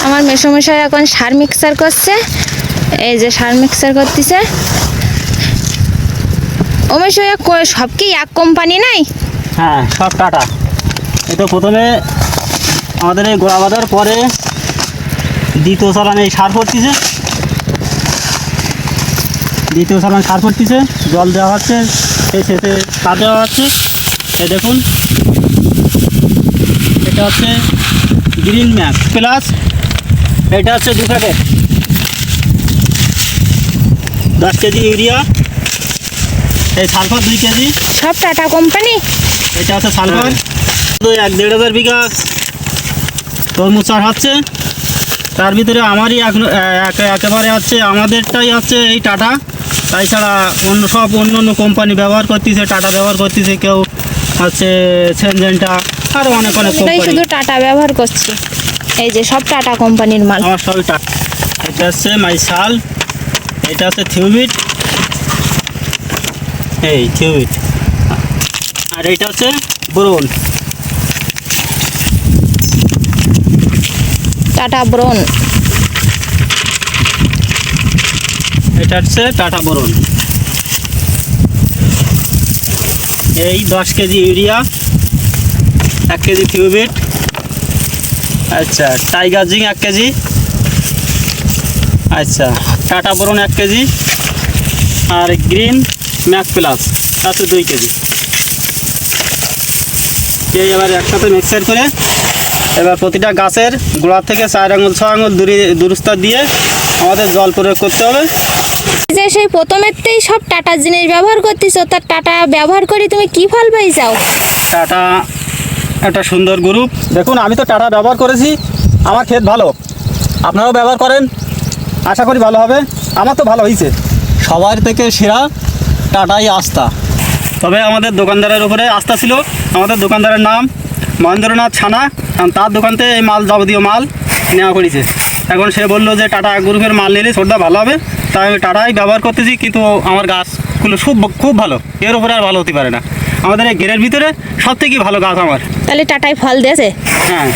আমার মেসোমশাই এখন সার মিক্সার করছে, এই যে সার মিক্সার করতেছে। ও মেশোয়া সব কি এক কোম্পানি নাই? হ্যাঁ, সব টাটা। এটা প্রথমে আমাদের এই গোড়া বাঁধার পরে দ্বিতীয় চালানে এই সার পড়তেছে, জল দেওয়া হচ্ছে, এই শেষে সার দেওয়া হচ্ছে। এই দেখুন, এটা হচ্ছে গ্রিন ম্যাক্স প্লাস, এটা হচ্ছে 2 প্যাকেট 10 কেজি ইউরিয়া, এই সালফার 2 কেজি। সব টাটা কোম্পানি। এটা হচ্ছে সালফার। 1-1.5 বিঘা তরমুজ চাষ হচ্ছে, তার ভিতরে আমারই একেবারে হচ্ছে আমাদেরটাই হচ্ছে এই টাটা। তাছাড়া অন্য কোম্পানি ব্যবহার করতেছে, টাটা ব্যবহার করতেছে, কেউ হচ্ছে সেনজেন্টা, আরও অনেক কোম্পানি। শুধু টাটা ব্যবহার করছি। এই যে সব টাটা কোম্পানির মাল। আমার সবই টাটা। এটা হচ্ছে মাইসাল, এটা হচ্ছে থিউবিট, এই থিউবিট, আর এইটা হচ্ছে ব্রোন, টাটা ব্রোন। এটা হচ্ছে টাটা ব্রোন। এই 10 কেজি ইউরিয়া, 1 কেজি থিউবিট, আচ্ছা টাইগার জিং 1 কেজি, আচ্ছা টাটা ব্রোন 1 কেজি, আর গ্রিন ম্যাক প্লাস আছে 2 কেজি। এই এবার একসাথে মিক্সার করে এবার প্রতিটা গাছের গোড়া থেকে 4 আঙুল 6 আঙুল দূরত্ব দিয়ে আমাদের জল প্রয়োগ করতে হবে। যে সেই প্রথমেতেই সব টাটা জিনিস ব্যবহার করতেছো, তার টাটা ব্যবহার করে তুমি কি ফল পাইছাও? টাটা একটা সুন্দর গ্রুপ। দেখুন, আমি তো টাটা ব্যবহার করেছি, আমার ক্ষেত ভালো, আপনারাও ব্যবহার করেন, আশা করি ভালো হবে। আমার তো ভালো হয়েছে, সবার থেকে সেরা টাটাই আস্থা। তবে আমাদের দোকানদারের উপরে আস্থা ছিল। আমাদের দোকানদারের নাম মহেন্দ্রনাথ ছানা, তার দোকান থেকে এই মাল, যাবতীয় মাল নেওয়া করেছে। এখন সে বললো যে টাটা গ্রুপের মাল নিলে ছোটটা ভালো হবে, তাই আমি টাটাই ব্যবহার করতেছি। কিন্তু আমার গাছগুলো খুব ভালো, এর উপরে আর ভালো হতে পারে না। আমাদের এই ঘেরের ভিতরে সব থেকে ভালো গাছ আমার। তাহলে টাটাই ফল দিয়েছে? হ্যাঁ।